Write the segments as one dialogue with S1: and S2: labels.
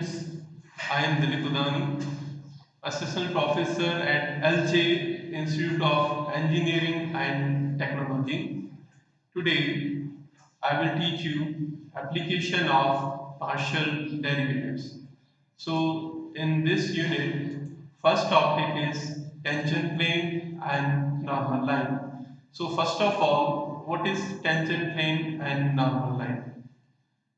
S1: students, I am Dilip Udani, Assistant Professor at LJ Institute of Engineering and Technology. Today, I will teach you application of partial derivatives. So, in this unit, first topic is tangent plane and normal line. So, first of all, what is tangent plane and normal line?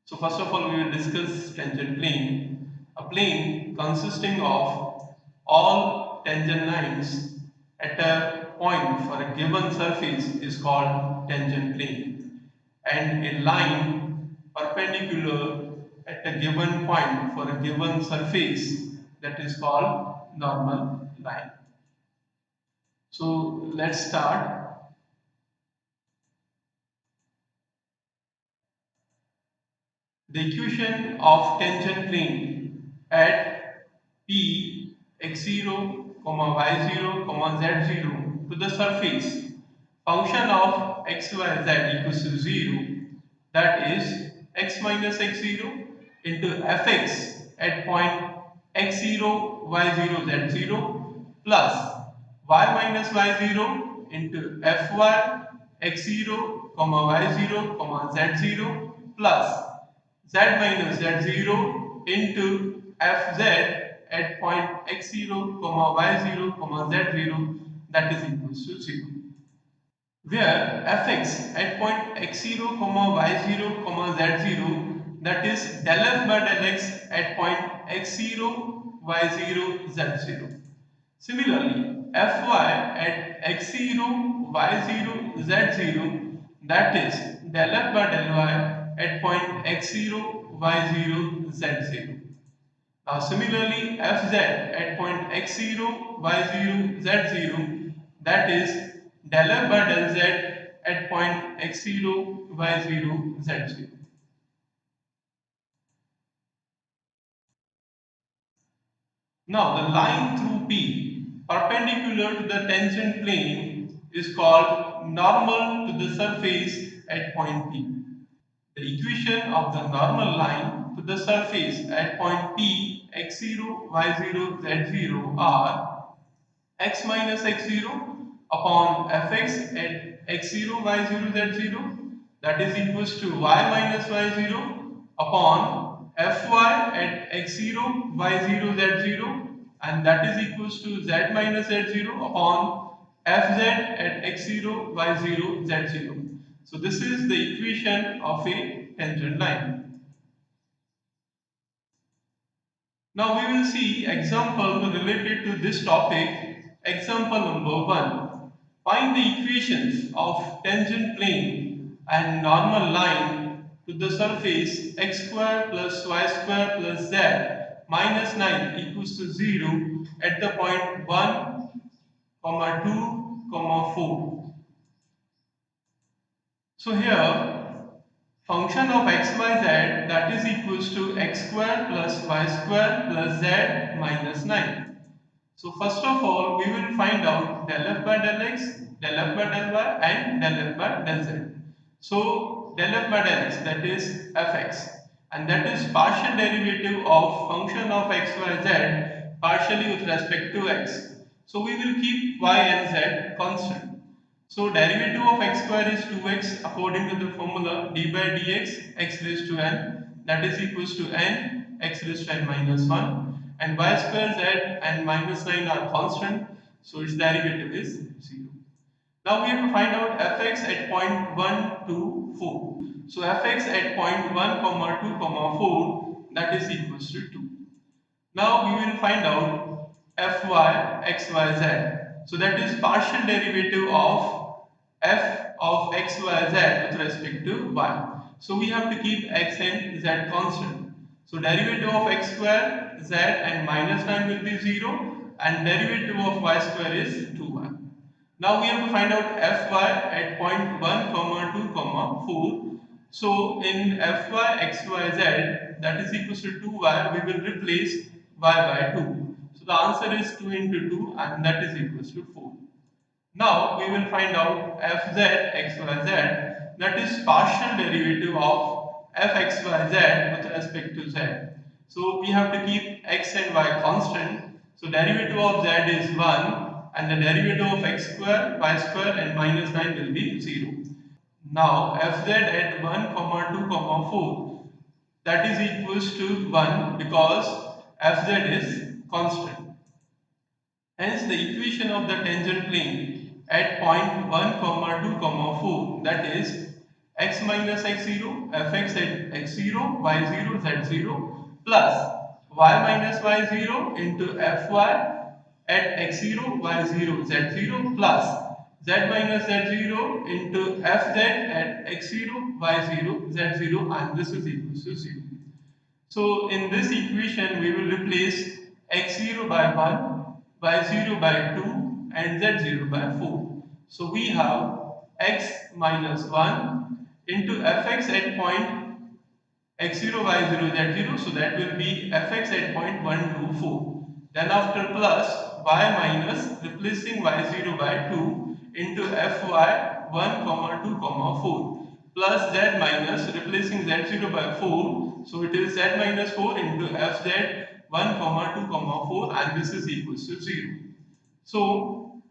S1: So first of all, we will discuss tangent plane. A plane consisting of all tangent lines at a point for a given surface is called tangent plane, and a line perpendicular at a given point for a given surface, that is called normal line. So let's start. The equation of tangent plane at P x0, y0, z0 to the surface function of xyz equals to 0, that is x minus x0 into fx at point x0, y0, z0 plus y minus y0 into fy x0, y0, z0 plus z minus z0 into fz at point x0, y0, z0, that is equals to 0. Where fx at point x0, y0, z0, that is del f by del x at point x0, y0, z0. Similarly, fy at x0, y0, z0, that is del f by del y at point x0, y0, z0. Now similarly, fz at point x0, y0, z0, that is del f by del z at point x0, y0, z0. Now the line through P perpendicular to the tangent plane is called normal to the surface at point P. The equation of the normal line to the surface at point P x0, y0, z0 are x minus x0 upon fx at x0, y0, z0, that is equals to y minus y0 upon fy at x0, y0, z0, and that is equals to z minus z0 upon fz at x0, y0, z0. So this is the equation of a tangent line. Now we will see example related to this topic. Example number 1. Find the equations of tangent plane and normal line to the surface x square plus y square plus z minus 9 equals to 0 at the point 1, 2, 4. So here function of xyz, that is equals to x square plus y square plus z minus 9. So first of all, we will find out del f by del x, del f by del y, and del f by del z. So del f by del x, that is fx, and that is partial derivative of function of xyz partially with respect to x. So we will keep y and z constant. So derivative of x square is 2x according to the formula d by dx x raised to n, that is equals to n x raised to n minus 1, and y square z and minus 9 are constant, so its derivative is 0. Now we have to find out fx at point 1, 2, 4. So fx at point 1, 2, 4, that is equals to 2. Now we will find out fy xyz. So that is partial derivative of f of xyz with respect to y. So we have to keep x and z constant. So derivative of x square, z and minus 9 will be 0, and derivative of y square is 2y. Now we have to find out fy at point 1, 2, 4. So in fy xyz, that is equals to 2y, we will replace y by 2. So the answer is 2 into 2, and that is equals to 4. Now we will find out fz xyz, that is partial derivative of fxyz with respect to z. So we have to keep x and y constant. So derivative of z is 1 and the derivative of x square, y square and minus 9 will be 0. Now fz at 1, comma 2, comma 4, that is equals to 1 because fz is constant. Hence the equation of the tangent plane at point 1, comma 2, comma 4, that is x minus x0 fx at x0 y0 z0 plus y minus y0 into fy at x0 y0 z0 plus z minus z0 into fz at x0 y0 z0, and this is equals to 0. So in this equation, we will replace x0 by 1, y0 by 2, and z0 by 4. So we have x minus 1 into fx at point x0, y0, z0. So that will be fx at point 1, 2, 4. Then after plus y minus replacing y0 by 2 into fy 1, comma 2, comma 4 plus z minus replacing z0 by 4. So it is z minus 4 into fz 1, comma 2, comma 4, and this is equals to 0. So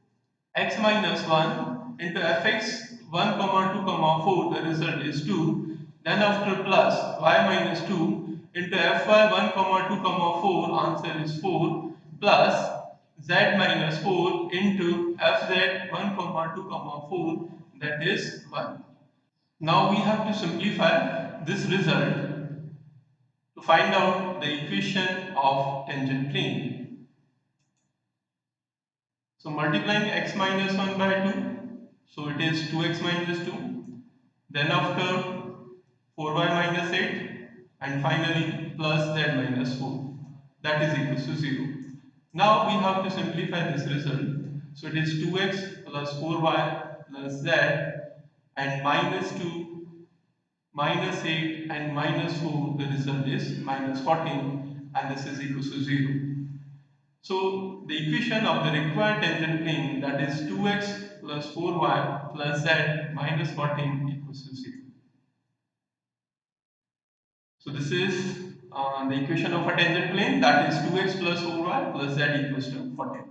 S1: x minus 1 into fx 1, comma 2, comma 4, the result is 2. Then after plus y minus 2 into fy 1, comma 2, comma 4, answer is 4, plus z minus 4 into fz 1, comma 2, comma 4, that is 1. Now we have to simplify this result to find out the equation of tangent plane. So multiplying x minus 1 by 2, so it is 2x minus 2. Then after 4y minus 8, and finally plus z minus 4, that is equals to 0. Now we have to simplify this result. So it is 2x plus 4y plus z and minus 2 minus 8 and minus 4, the result is minus 14, and this is equals to 0. So the equation of the required tangent plane, that is 2x plus 4y plus z minus 14 equals to 0. So this is the equation of a tangent plane, that is 2x plus 4y plus z equals to 14.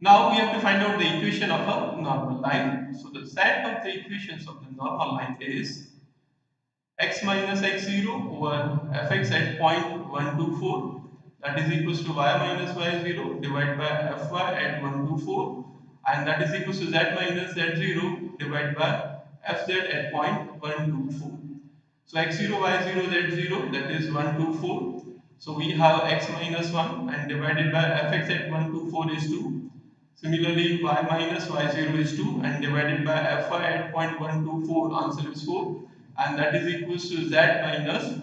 S1: Now we have to find out the equation of a normal line. So the set of the equations of the normal line is x minus x0 over fx at point 1, 2, 4, that is equals to y minus y0 divided by fy at 1, 2, 4, and that is equals to z minus z0 divided by fz at point 1, 2, 4. So x0, y0, z0, that is 1, 2, 4. So we have x minus 1 and divided by fx at 1, 2, 4 is 2. Similarly, y minus y0 is 2 and divided by fy at point 1, 2, 4, answer is 4, and that is equals to z minus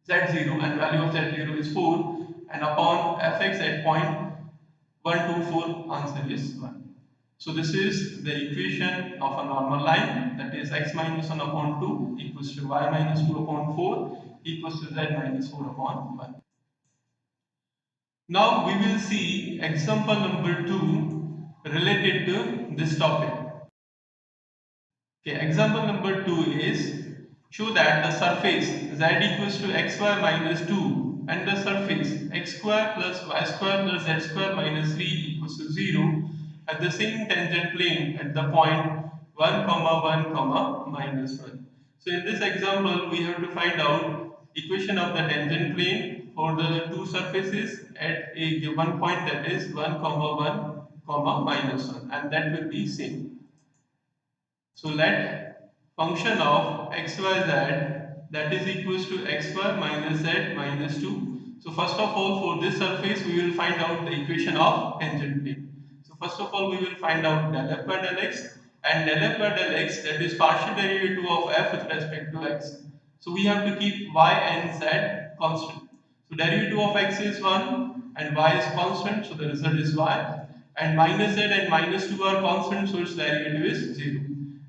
S1: z0, and value of z0 is 4, and upon fx at point 1, 2, 4, answer is 1. So this is the equation of a normal line, that is x minus 1 upon 2 equals to y minus 2 upon 4 equals to z minus 4 upon 1. Now we will see example number 2 related to this topic. Okay, example number 2 is show that the surface z equals to xy minus 2 and the surface x square plus y square plus z square minus 3 equals to 0 at the same tangent plane at the point 1, comma 1, comma minus 1. So in this example we have to find out equation of the tangent plane for the two surfaces at a given point, that is 1, comma 1, comma minus 1, and that will be same. So let function of xyz, that is equals to xy minus z minus 2. So first of all, for this surface we will find out the equation of tangent plane. So first of all we will find out del f by del x, and del f by del x, that is partial derivative of f with respect to x. So we have to keep y and z constant. So derivative of x is 1 and y is constant, so the result is y, and minus z and minus 2 are constant, so its derivative is 0.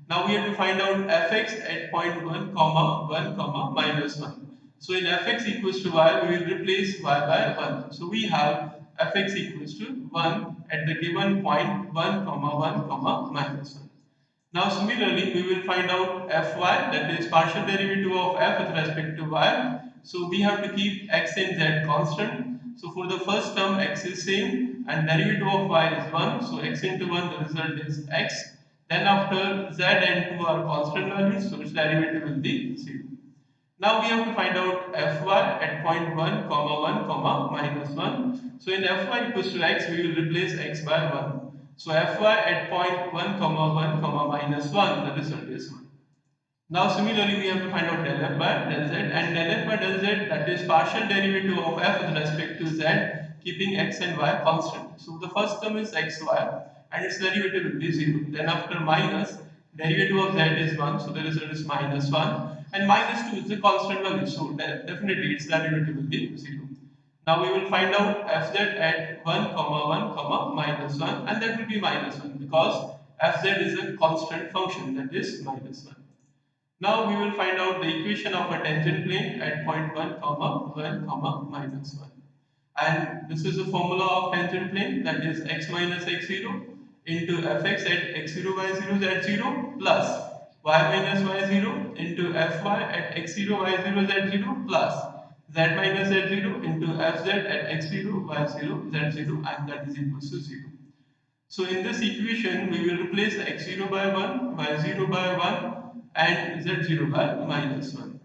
S1: Now we have to find out fx at point 1, comma 1, comma minus 1. So in fx equals to y, we will replace y by 1. So we have fx equals to 1 at the given point 1, comma 1, comma minus 1. Now similarly, we will find out fy, that is partial derivative of f with respect to y, So we have to keep x and z constant. So for the first term, x is same and derivative of y is 1. So x into 1, the result is x. Then after z and 2 are constant values, so its derivative will be 0. Now we have to find out fy at point 1, comma 1, comma minus 1. So in fy equals to x, we will replace x by 1. So fy at point 1, comma 1, comma minus 1, the result is 1. Now similarly we have to find out del f by del z, and del f by del z, that is partial derivative of f with respect to z, keeping x and y constant. So the first term is xy and its derivative will be 0. Then after minus, derivative of z is 1, so the result is minus 1, and minus 2 is the constant value, so definitely its derivative will be 0. Now we will find out fz at 1, comma 1, comma minus 1, and that will be minus 1 because fz is a constant function, that is minus 1. Now we will find out the equation of a tangent plane at point 1, comma 1, comma minus 1. And this is the formula of tangent plane, that is x minus x0 into fx at x0 y0 z0 plus y minus y0 into fy at x0 y0 z0 plus z minus z0 into fz at x0 y0 z0, and that is equals to 0. So in this equation, we will replace x0 by 1, y0 by 1, and z0 by minus 1.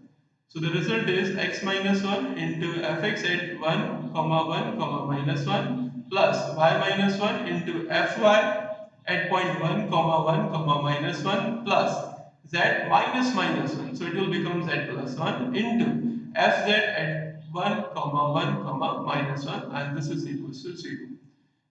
S1: So the result is x minus 1 into fx at 1, comma 1, comma minus 1 plus y minus 1 into fy at point 1, comma 1, comma minus 1 plus z minus minus 1. So it will become z plus 1 into fz at 1, comma 1, comma minus 1, and this is equals to 0.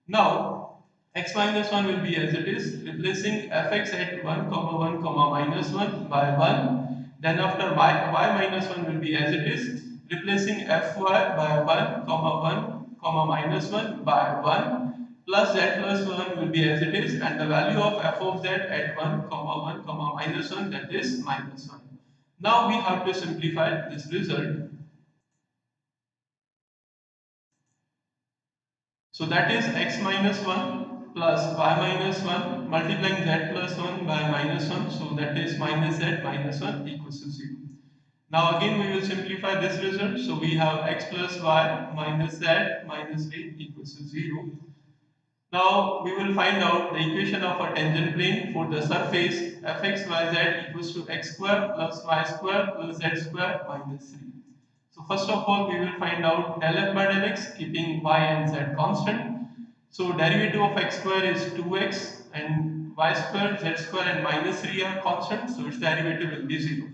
S1: Now, x minus 1 will be as it is, replacing fx at 1, comma 1, comma minus 1 by 1. Then after y minus 1 will be as it is, replacing fy by 1, comma 1, comma minus 1 by 1, plus z plus 1 will be as it is, and the value of f of z at 1, comma 1, comma minus 1, that is minus 1. Now we have to simplify this result. So that is x minus 1 plus y minus 1 multiplying z plus 1 by minus 1. So that is minus z minus 1 equals to 0. Now again we will simplify this result. So we have x plus y minus z minus 8 equals to 0. Now we will find out the equation of a tangent plane for the surface fxyz equals to x square plus y square plus z square minus 3. So first of all, we will find out del f by del x, keeping y and z constant. So derivative of x square is 2x, and y square, z square and minus 3 are constant, so its derivative will be 0.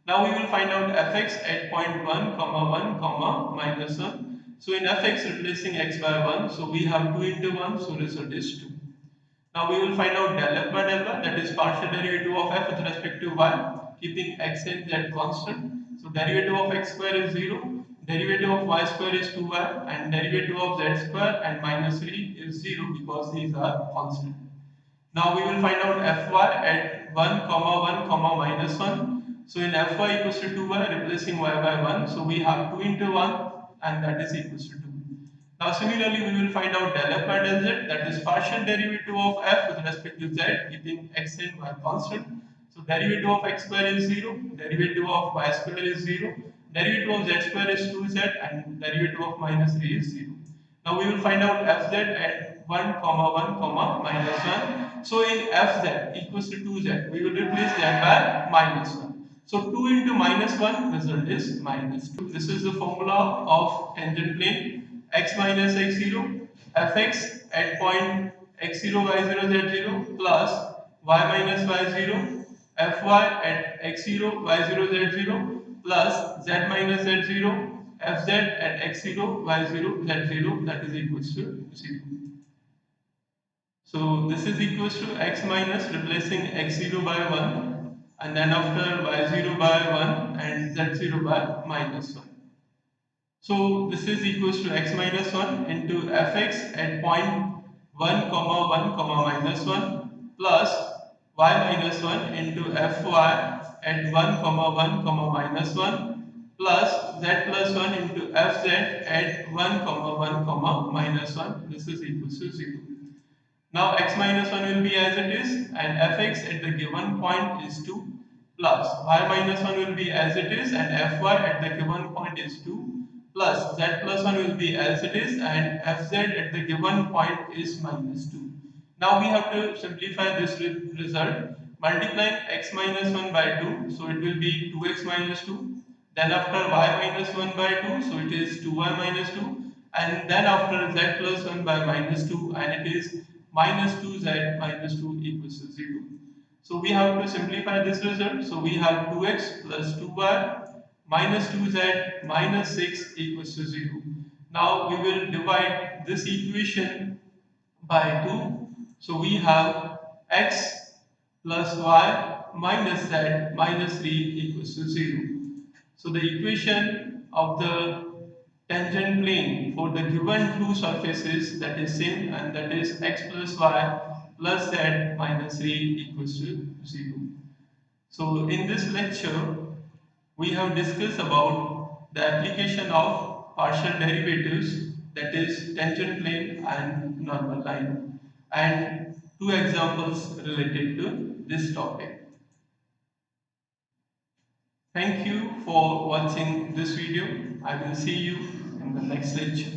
S1: Now we will find out fx at point 1, comma 1, comma minus 1. So in fx replacing x by 1, so we have 2 into 1, so result is 2. Now we will find out del f by del y, that is partial derivative of f with respect to y, keeping x and z constant. So derivative of x square is 0, derivative of y square is 2y, and derivative of z square and minus 3 is 0 because these are constant. Now we will find out fy at 1, comma 1, comma minus 1. So in fy equals to 2y, replacing y by 1, so we have 2 into 1, and that is equals to 2. Now similarly we will find out del f by del z, that is partial derivative of f with respect to z, keeping x and y constant. So derivative of x square is 0, derivative of y square is 0, derivative of z square is 2z, and derivative of minus 3 is 0. Now we will find out fz at 1, comma 1, comma minus 1. So in fz equals to 2z, we will replace z by minus 1. So 2 into minus 1, result is minus 2. This is the formula of tangent plane, x minus x0, fx at point x0, y0, z0 plus y minus y0, fy at x0, y0, z0 plus z minus z0, fz at x0, y0, z0, that is equals to 0. So this is equals to x minus replacing x0 by 1, and then after y0 by 1 and z0 by minus 1. So this is equals to x minus 1 into fx at point 1, comma 1, comma minus 1 plus y minus 1 into fy at 1, comma 1, comma minus 1 plus z plus 1 into fz at 1, comma 1, comma minus 1. This is equals to 0. Now x minus 1 will be as it is, and fx at the given point is 2 plus y minus 1 will be as it is and fy at the given point is 2 plus z plus 1 will be as it is and fz at the given point is minus 2. Now we have to simplify this result multiplying x minus 1 by 2, so it will be 2x minus 2. Then after y minus 1 by 2, so it is 2y minus 2. And then after z plus 1 by minus 2, and it is minus 2z minus 2 equals to 0. So we have to simplify this result. So we have 2x plus 2y minus 2z minus 6 equals to 0. Now we will divide this equation by 2. So we have x plus y minus z minus 3 equals to 0. So the equation of the tangent plane for the given two surfaces, that is same, and that is x plus y plus z minus 3 equals to 0. So in this lecture we have discussed about the application of partial derivatives, that is tangent plane and normal line, and two examples related to this topic. Thank you for watching this video. I will see you in the next lecture.